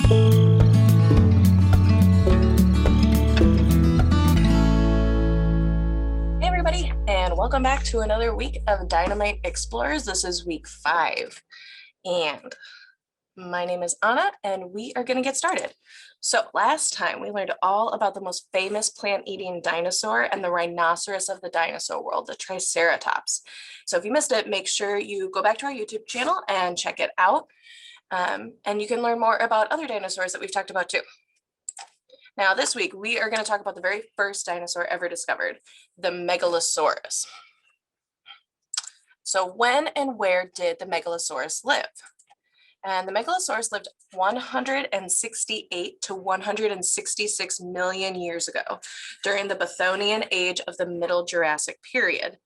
Hey everybody, and welcome back to another week of DINOmite Explorers. This is week 5, and my name is Anna, and we are going to get started. So last time we learned all about the most famous plant-eating dinosaur and the rhinoceros of the dinosaur world, the Triceratops. So if you missed it, make sure you go back to our YouTube channel and check it out. And you can learn more about other dinosaurs that we've talked about too. Now, this week, we are going to talk about the very first dinosaur ever discovered, the Megalosaurus. So when and where did the Megalosaurus live? And the Megalosaurus lived 168 to 166 million years ago during the Bathonian age of the Middle Jurassic period.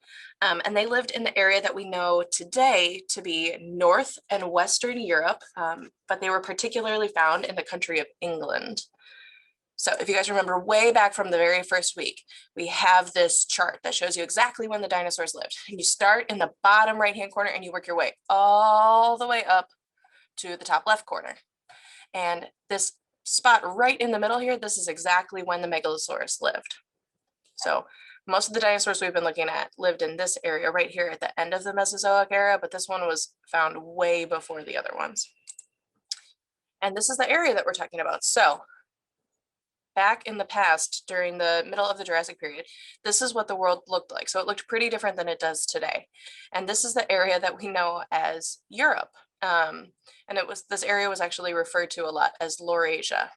And they lived in the area that we know today to be North and Western Europe, but they were particularly found in the country of England. So if you guys remember way back from the very first week, we have this chart that shows you exactly when the dinosaurs lived. And you start in the bottom right-hand corner and you work your way all the way up to the top left corner. And this spot right in the middle here, this is exactly when the Megalosaurus lived. So most of the dinosaurs we've been looking at lived in this area right here at the end of the Mesozoic era, but this one was found way before the other ones. And this is the area that we're talking about. So back in the past, during the middle of the Jurassic period, this is what the world looked like. So it looked pretty different than it does today. And this is the area that we know as Europe. And this area was actually referred to a lot as Laurasia.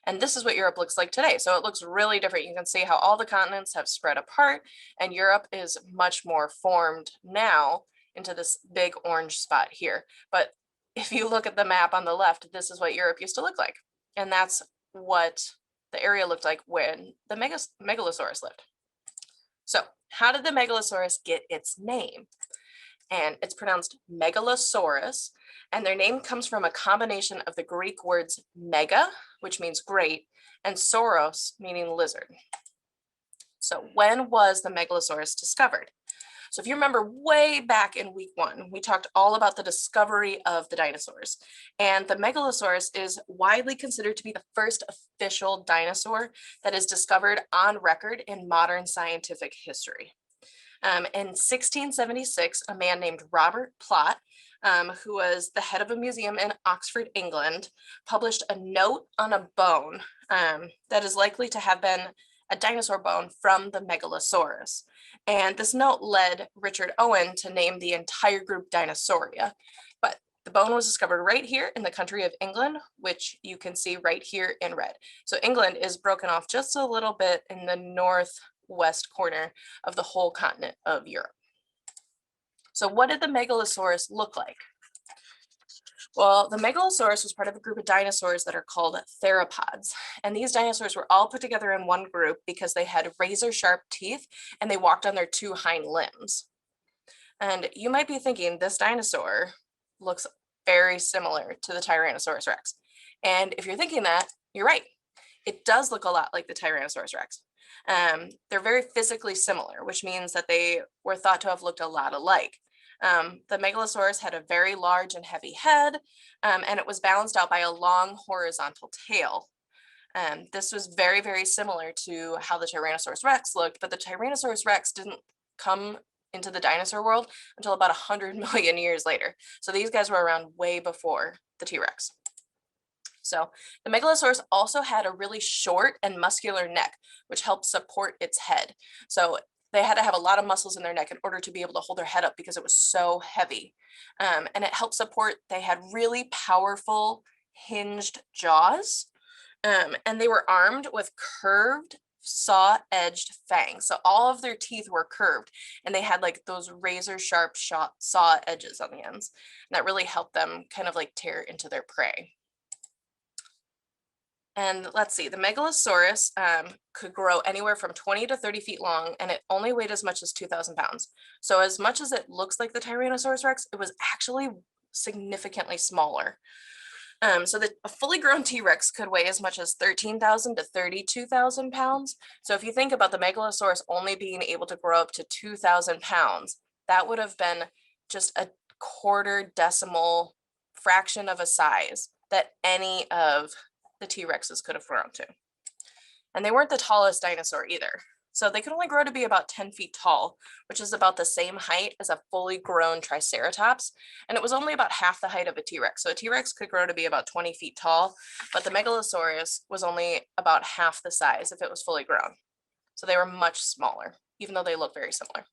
And this is what Europe looks like today. So it looks really different. You can see how all the continents have spread apart, and Europe is much more formed now into this big orange spot here. But if you look at the map on the left, this is what Europe used to look like. And that's what the area looked like when the Megalosaurus lived. So how did the Megalosaurus get its name? And it's pronounced Megalosaurus, and their name comes from a combination of the Greek words mega, which means great, and sauros, meaning lizard. So when was the Megalosaurus discovered? So if you remember way back in week 1, we talked all about the discovery of the dinosaurs. And the Megalosaurus is widely considered to be the first official dinosaur that is discovered on record in modern scientific history. In 1676, a man named Robert Plot, who was the head of a museum in Oxford, England, published a note on a bone that is likely to have been a dinosaur bone from the Megalosaurus. And this note led Richard Owen to name the entire group Dinosauria. But the bone was discovered right here in the country of England, which you can see right here in red. So England is broken off just a little bit in the northwest corner of the whole continent of Europe. So what did the Megalosaurus look like? Well, the Megalosaurus was part of a group of dinosaurs that are called theropods. And these dinosaurs were all put together in one group because they had razor-sharp teeth and they walked on their 2 hind limbs. And you might be thinking this dinosaur looks very similar to the Tyrannosaurus Rex. And if you're thinking that, you're right. It does look a lot like the Tyrannosaurus Rex. They're very physically similar, which means that they were thought to have looked a lot alike. The Megalosaurus had a very large and heavy head, and it was balanced out by a long horizontal tail. This was very, very similar to how the Tyrannosaurus Rex looked, but the Tyrannosaurus Rex didn't come into the dinosaur world until about 100 million years later. So these guys were around way before the T-Rex. So the Megalosaurus also had a really short and muscular neck, which helped support its head. So they had to have a lot of muscles in their neck in order to be able to hold their head up because it was so heavy. And it helped support, they had really powerful hinged jaws, and they were armed with curved saw-edged fangs. So all of their teeth were curved, and they had like those razor-sharp saw edges on the ends. And that really helped them kind of like tear into their prey. And let's see, the Megalosaurus could grow anywhere from 20 to 30 feet long, and it only weighed as much as 2,000 pounds. So as much as it looks like the Tyrannosaurus Rex, it was actually significantly smaller. So a fully grown T-Rex could weigh as much as 13,000 to 32,000 pounds. So if you think about the Megalosaurus only being able to grow up to 2,000 pounds, that would have been just a quarter decimal fraction of a size that any of the T-Rexes could have grown to. And they weren't the tallest dinosaur either. So they could only grow to be about 10 feet tall, which is about the same height as a fully grown Triceratops. And it was only about half the height of a T-Rex. So a T-Rex could grow to be about 20 feet tall, but the Megalosaurus was only about half the size if it was fully grown. So they were much smaller, even though they look very similar.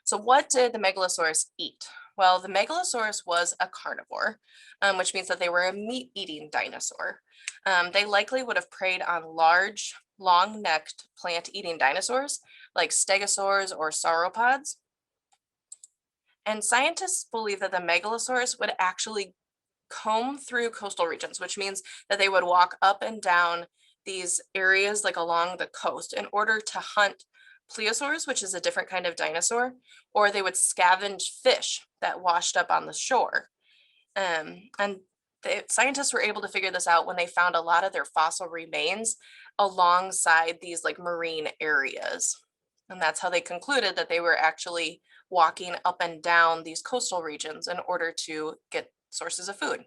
So what did the Megalosaurus eat? Well, the Megalosaurus was a carnivore, which means that they were a meat-eating dinosaur. They likely would have preyed on large, long-necked plant-eating dinosaurs like stegosaurs or sauropods. And scientists believe that the Megalosaurus would actually comb through coastal regions, which means that they would walk up and down these areas like along the coast in order to hunt plesiosaurs, which is a different kind of dinosaur, or they would scavenge fish that washed up on the shore. And the scientists were able to figure this out when they found a lot of their fossil remains alongside these like marine areas. And that's how they concluded that they were actually walking up and down these coastal regions in order to get sources of food.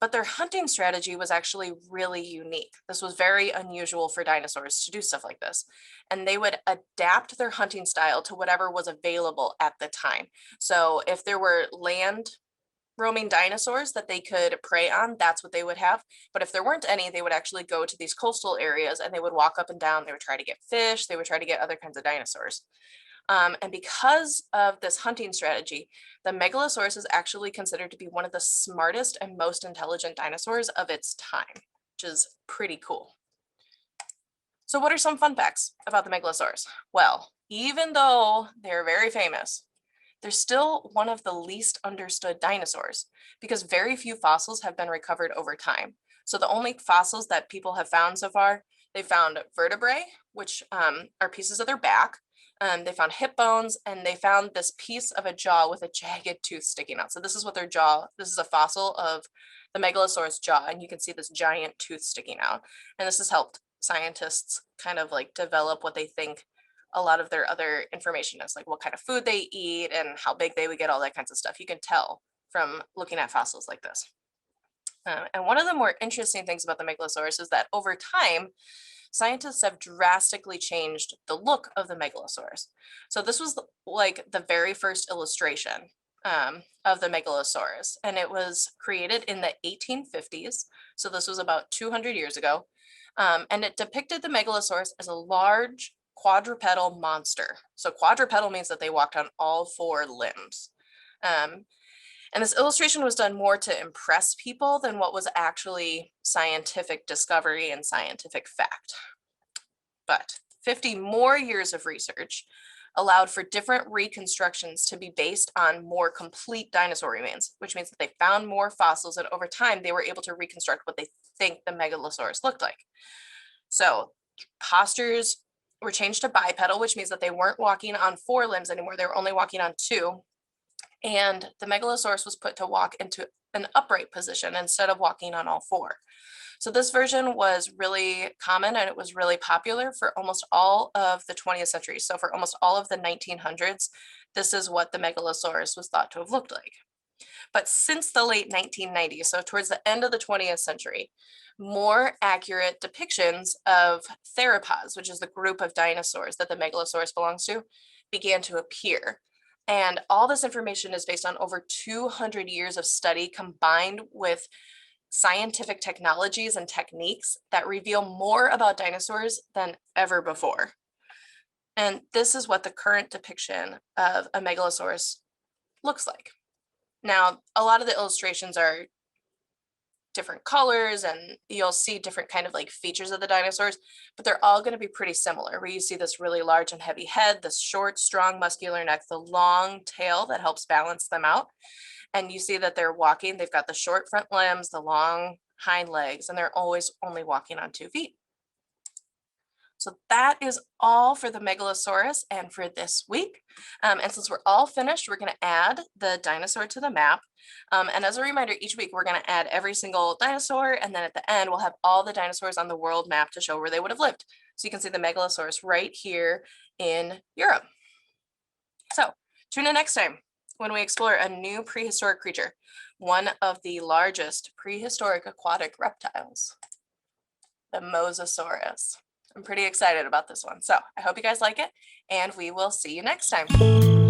But their hunting strategy was actually really unique. This was very unusual for dinosaurs to do stuff like this. And they would adapt their hunting style to whatever was available at the time. So if there were land roaming dinosaurs that they could prey on, that's what they would have. But if there weren't any, they would actually go to these coastal areas and they would walk up and down. They would try to get fish. They would try to get other kinds of dinosaurs. And because of this hunting strategy, the Megalosaurus is actually considered to be one of the smartest and most intelligent dinosaurs of its time, which is pretty cool. So what are some fun facts about the Megalosaurus? Well, even though they're very famous, they're still one of the least understood dinosaurs because very few fossils have been recovered over time. So the only fossils that people have found so far, they found vertebrae, which are pieces of their back. They found hip bones, and they found this piece of a jaw with a jagged tooth sticking out. So this is what their jaw, this is a fossil of the Megalosaurus jaw, and you can see this giant tooth sticking out. And this has helped scientists kind of like develop what they think a lot of their other information is, like what kind of food they eat and how big they would get, all that kinds of stuff. You can tell from looking at fossils like this. And one of the more interesting things about the Megalosaurus is that over time, scientists have drastically changed the look of the Megalosaurus. So this was like the very first illustration of the Megalosaurus, and it was created in the 1850s. So this was about 200 years ago. And it depicted the Megalosaurus as a large quadrupedal monster. So quadrupedal means that they walked on all four limbs. And this illustration was done more to impress people than what was actually scientific discovery and scientific fact. But 50 more years of research allowed for different reconstructions to be based on more complete dinosaur remains, which means that they found more fossils, and over time they were able to reconstruct what they think the Megalosaurus looked like. So postures were changed to bipedal, which means that they weren't walking on four limbs anymore, they were only walking on two. And the Megalosaurus was put to walk into an upright position instead of walking on all four. So this version was really common and it was really popular for almost all of the 20th century. So for almost all of the 1900s, this is what the Megalosaurus was thought to have looked like. But since the late 1990s, so towards the end of the 20th century, more accurate depictions of theropods, which is the group of dinosaurs that the Megalosaurus belongs to, began to appear. And all this information is based on over 200 years of study combined with scientific technologies and techniques that reveal more about dinosaurs than ever before. And this is what the current depiction of a Megalosaurus looks like. Now, a lot of the illustrations are different colors and you'll see different kind of like features of the dinosaurs, but they're all going to be pretty similar, where you see this really large and heavy head, this short, strong, muscular neck, the long tail that helps balance them out. And you see that they're walking, they've got the short front limbs, the long hind legs, and they're always only walking on 2 feet. So that is all for the Megalosaurus and for this week. And since we're all finished, we're going to add the dinosaur to the map. And as a reminder, each week we're going to add every single dinosaur, and then at the end we'll have all the dinosaurs on the world map to show where they would have lived. So you can see the Megalosaurus right here in Europe. So tune in next time when we explore a new prehistoric creature. one of the largest prehistoric aquatic reptiles, the Mosasaurus. I'm pretty excited about this one. So I hope you guys like it, and we will see you next time.